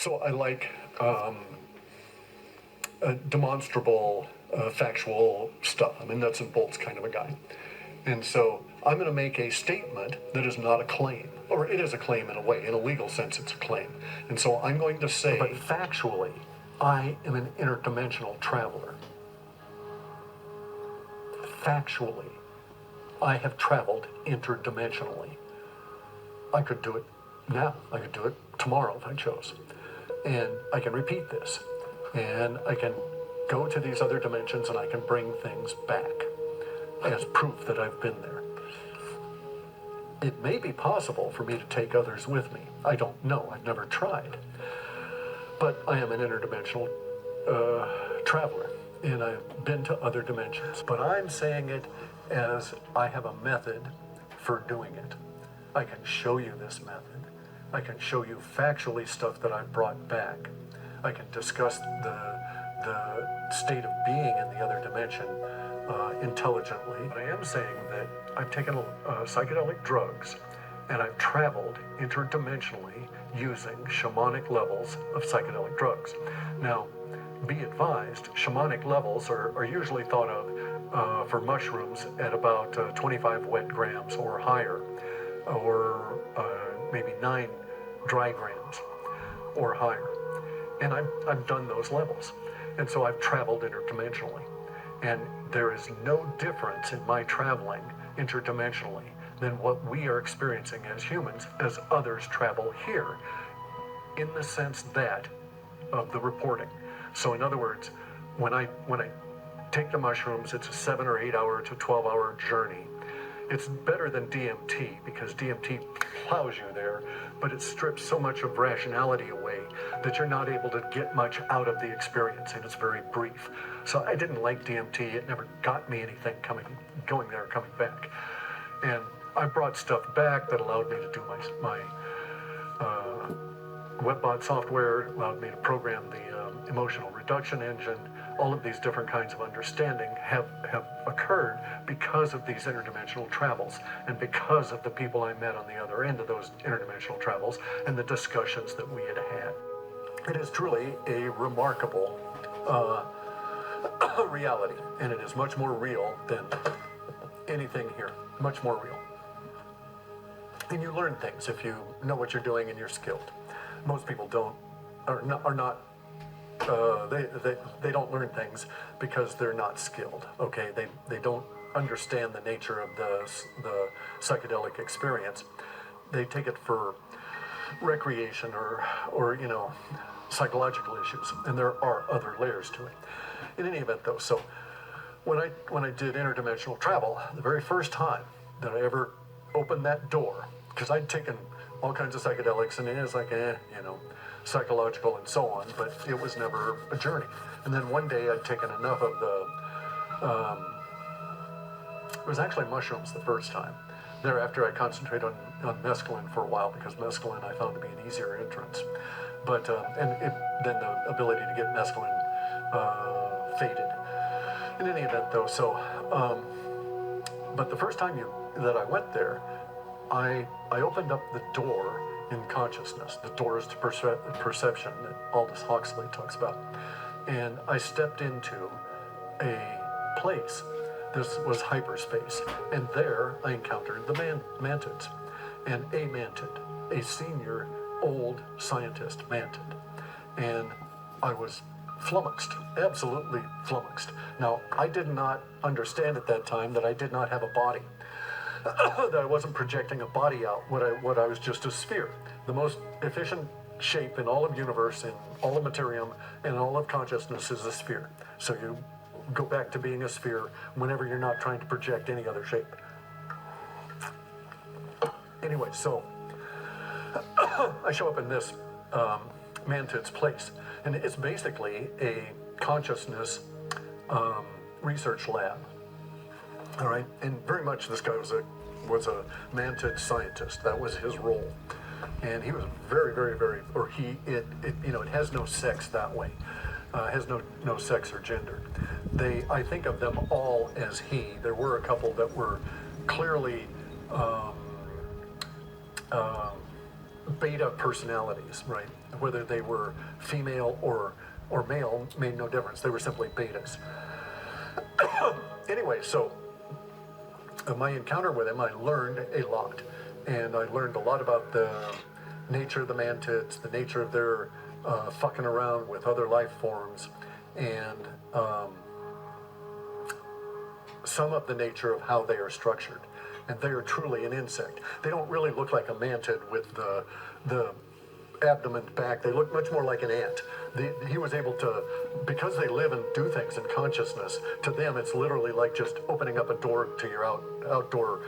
So I like demonstrable, factual stuff. I'm a nuts and bolts kind of a guy. And so I'm going to make a statement that is not a claim. Or it is a claim in a way. In a legal sense, it's a claim. And so I'm going to say, but factually, I am an interdimensional traveler. Factually, I have traveled interdimensionally. I could do it now. I could do it tomorrow if I chose. And I can repeat this. And I can go to these other dimensions and I can bring things back as proof that I've been there. It may be possible for me to take others with me. I don't know. I've never tried. But I am an interdimensional traveler, and I've been to other dimensions. But I'm saying it as I have a method for doing it. I can show you this method. I can show you factually stuff that I've brought back. I can discuss the state of being in the other dimension intelligently. But I am saying that I've taken psychedelic drugs and I've traveled interdimensionally using shamanic levels of psychedelic drugs. Now, be advised, shamanic levels are usually thought of for mushrooms at about 25 wet grams or higher, or maybe 9 dry grams or higher. And I've done those levels. And so I've traveled interdimensionally. And there is no difference in my traveling interdimensionally than what we are experiencing as humans as others travel here, in the sense that of the reporting. So in other words, when I take the mushrooms, it's a 7 or 8 hour to 12-hour journey. It's better than DMT because DMT plows you there, but it strips so much of rationality away that you're not able to get much out of the experience, and it's very brief. So I didn't like DMT. It never got me anything going there, coming back. And I brought stuff back that allowed me to do my WebBot software, allowed me to program the emotional reduction engine. All of these different kinds of understanding have occurred because of these interdimensional travels and because of the people I met on the other end of those interdimensional travels and the discussions that we had had. It is truly a remarkable reality, and it is much more real than anything here, much more real. And you learn things if you know what you're doing and you're skilled. Most people are not they don't learn things because they're not skilled. Okay, they don't understand the nature of the psychedelic experience. They take it for recreation or psychological issues, and there are other layers to it. In any event, though, so when I did interdimensional travel, the very first time that I ever opened that door, because I'd taken all kinds of psychedelics, and it is like, psychological and so on, but it was never a journey. And then one day I'd taken enough of it was actually mushrooms the first time. Thereafter I concentrated on mescaline for a while, because mescaline I found to be an easier entrance. But, then the ability to get mescaline faded. In any event though, so, but the first time that I went there, I opened up the door in consciousness, the doors to perception that Aldous Huxley talks about. And I stepped into a place. This was hyperspace. And there I encountered the mantids. And a mantid, a senior old scientist mantid. And I was flummoxed, absolutely flummoxed. Now, I did not understand at that time that I did not have a body. That I wasn't projecting a body out, what I was just a sphere. The most efficient shape in all of universe, in all of materium, and all of consciousness is a sphere. So you go back to being a sphere whenever you're not trying to project any other shape. Anyway, so I show up in this mantid's place, and it's basically a consciousness research lab. All right, and very much this guy was a mantid scientist. That was his role, and he was very, very, very, or it has no sex that way. Has no sex or gender. I think of them all as he. There were a couple that were clearly beta personalities, right? Whether they were female or male made no difference. They were simply betas. Anyway, so my encounter with him, I learned a lot. And I learned a lot about the nature of the mantids, the nature of their fucking around with other life forms, and some of the nature of how they are structured. And they are truly an insect. They don't really look like a mantid with the abdomen back. They look much more like an ant. He was able to, because they live and do things in consciousness, to them it's literally like just opening up a door to your outdoor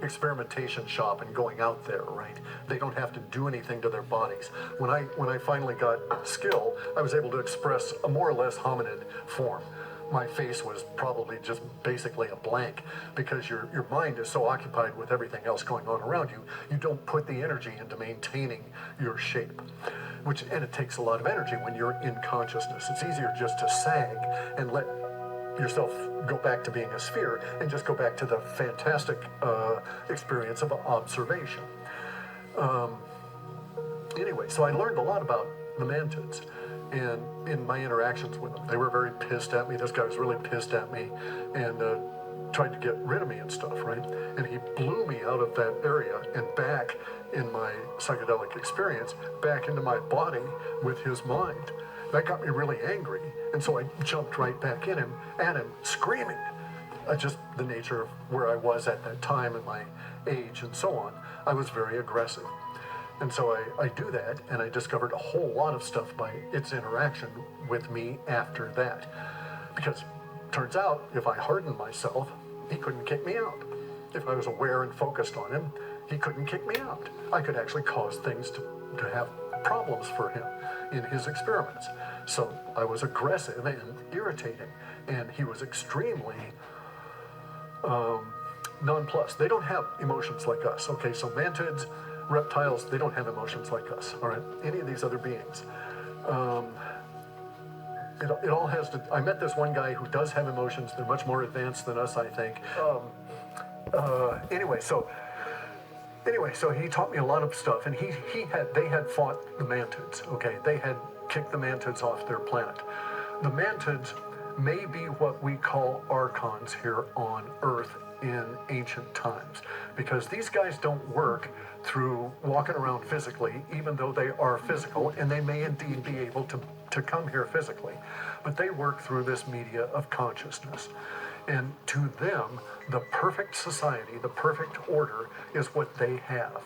experimentation shop and going out there, right? They don't have to do anything to their bodies. When I finally got skill, I was able to express a more or less hominid form. My face was probably just basically a blank because your mind is so occupied with everything else going on around you, you don't put the energy into maintaining your shape. And it takes a lot of energy when you're in consciousness. It's easier just to sag and let yourself go back to being a sphere and just go back to the fantastic experience of observation. Anyway, so I learned a lot about the mantids. And in my interactions with them, they were very pissed at me. This guy was really pissed at me and tried to get rid of me and stuff, right? And he blew me out of that area and back in my psychedelic experience, back into my body with his mind. That got me really angry. And so I jumped right back at him, screaming. Just the nature of where I was at that time and my age and so on, I was very aggressive. And so I do that, and I discovered a whole lot of stuff by its interaction with me after that. Because turns out, if I hardened myself, he couldn't kick me out. If I was aware and focused on him, he couldn't kick me out. I could actually cause things to have problems for him in his experiments. So I was aggressive and irritating, and he was extremely nonplussed. They don't have emotions like us, okay? So mantids, reptiles, they don't have emotions like us, all right? Any of these other beings. It all has to, I met this one guy who does have emotions. They're much more advanced than us, I think. Anyway, so he taught me a lot of stuff, and they had fought the mantids, okay? They had kicked the mantids off their planet. The mantids may be what we call archons here on Earth in ancient times, because these guys don't work through walking around physically, even though they are physical, and they may indeed be able to come here physically, but they work through this media of consciousness. And to them, the perfect society, the perfect order is what they have.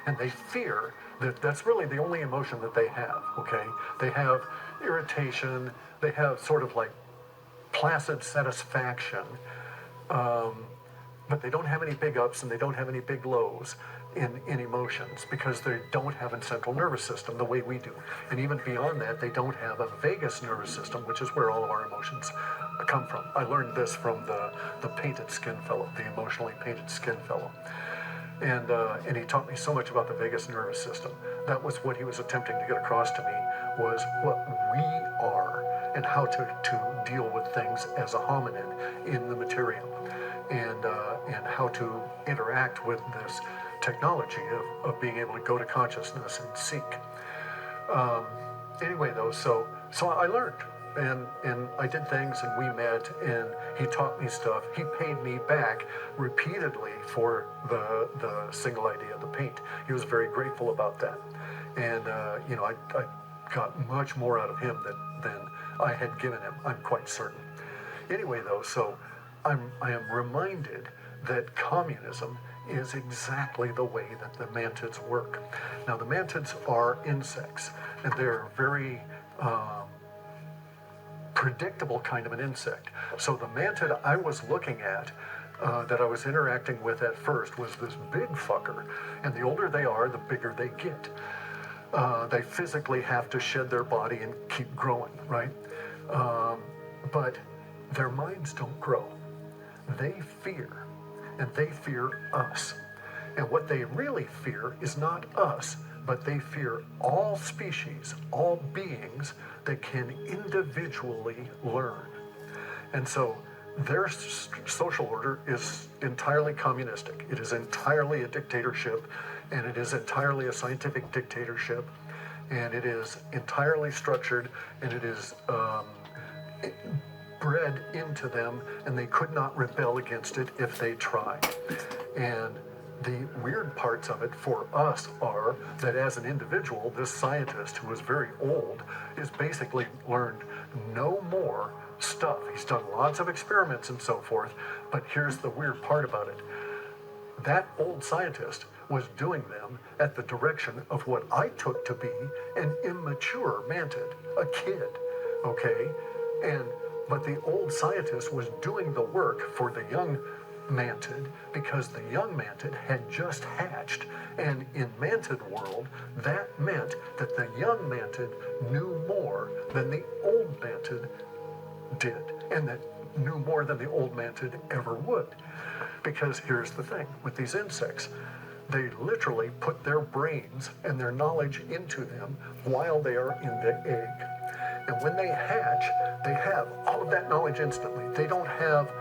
And they fear that that's really the only emotion that they have, okay? They have irritation, they have sort of like placid satisfaction, but they don't have any big ups and they don't have any big lows in emotions because they don't have a central nervous system the way we do. And even beyond that, they don't have a vagus nervous system, which is where all of our emotions come from. I learned this from the painted skin fellow, the emotionally painted skin fellow. And he taught me so much about the vagus nervous system. That was what he was attempting to get across to me, was what we are and how to deal with things as a hominid in the material, and how to interact with this technology of being able to go to consciousness and seek. Anyway, though, so I learned, and I did things, and we met, and he taught me stuff. He paid me back repeatedly for the single idea of the paint. He was very grateful about that, and I got much more out of him than I had given him. I'm quite certain. Anyway, though, so I am reminded that communism is exactly the way that the mantids work. Now, the mantids are insects, and they're very predictable kind of an insect. So the mantid I was looking at, that I was interacting with at first, was this big fucker, and the older they are, the bigger they get. They physically have to shed their body and keep growing, right? But their minds don't grow. They fear, and they fear us. And what they really fear is not us, but they fear all species, all beings that can individually learn. And so their social order is entirely communistic. It is entirely a dictatorship, and it is entirely a scientific dictatorship, and it is entirely structured, and it is bred into them, and they could not rebel against it if they tried. And the weird parts of it for us are that as an individual, this scientist who was very old is basically learned no more stuff. He's done lots of experiments and so forth, but here's the weird part about it. That old scientist was doing them at the direction of what I took to be an immature mantid, a kid, okay? But the old scientist was doing the work for the young mantid because the young mantid had just hatched, and in mantid world, that meant that the young mantid knew more than the old mantid did, and that knew more than the old mantid ever would. Because here's the thing with these insects, they literally put their brains and their knowledge into them while they are in the egg. And when they hatch, they have all of that knowledge instantly. They don't have,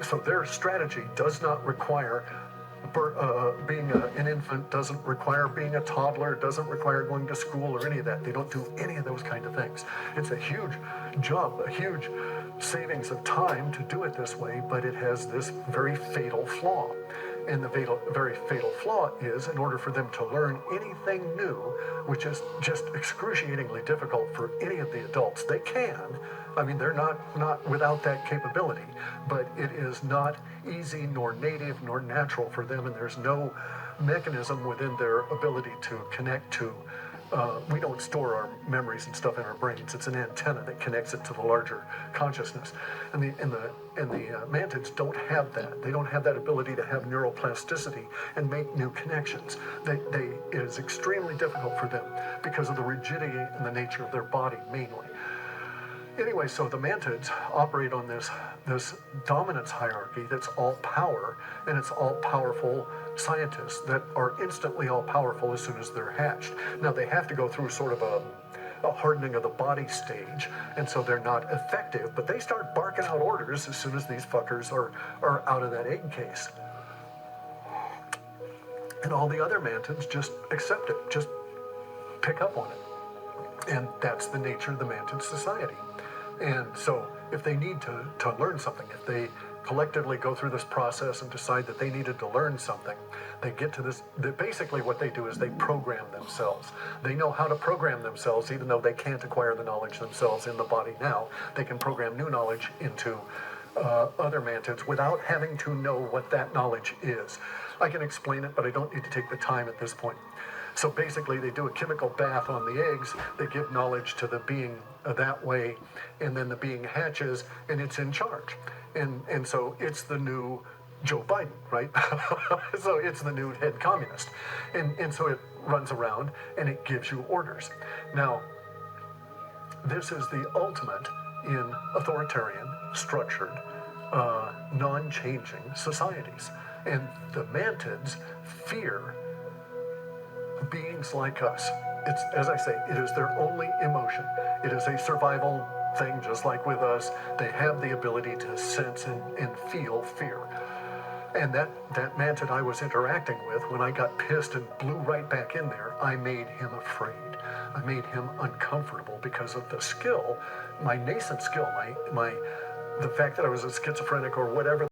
so their strategy does not require being an infant, doesn't require being a toddler, doesn't require going to school or any of that. They don't do any of those kind of things. It's a huge job, a huge savings of time to do it this way, but it has this very fatal flaw. And the very fatal flaw is, in order for them to learn anything new, which is just excruciatingly difficult for any of the adults, they can. I mean, they're not without that capability, but it is not easy, nor native, nor natural for them, and there's no mechanism within their ability to connect to. We don't store our memories and stuff in our brains. It's an antenna that connects it to the larger consciousness. And the mantids don't have that. They don't have that ability to have neuroplasticity and make new connections. It is extremely difficult for them because of the rigidity and the nature of their body, mainly. Anyway, so the mantids operate on this dominance hierarchy that's all power, and it's all powerful scientists that are instantly all powerful as soon as they're hatched. Now they have to go through sort of a hardening of the body stage, and so they're not effective, but they start barking out orders as soon as these fuckers are out of that egg case. And all the other mantids just accept it, just pick up on it. And that's the nature of the mantid society. And so if they need to learn something, if they collectively go through this process and decide that they needed to learn something, they get to this, basically what they do is they program themselves. They know how to program themselves, even though they can't acquire the knowledge themselves in the body now. They can program new knowledge into other mantids without having to know what that knowledge is. I can explain it, but I don't need to take the time at this point. So basically, they do a chemical bath on the eggs, they give knowledge to the being that way, and then the being hatches, and it's in charge. And so it's the new Joe Biden, right? So it's the new head communist. And so it runs around, and it gives you orders. Now, this is the ultimate in authoritarian, structured, non-changing societies. And the mantids fear beings like us. It's, as I say, it is their only emotion. It is a survival thing, just like with us. They have the ability to sense and feel fear. And that mantid I was interacting with, when I got pissed and blew right back in there, I made him afraid. I made him uncomfortable because of the skill, my nascent skill, the fact that I was a schizophrenic or whatever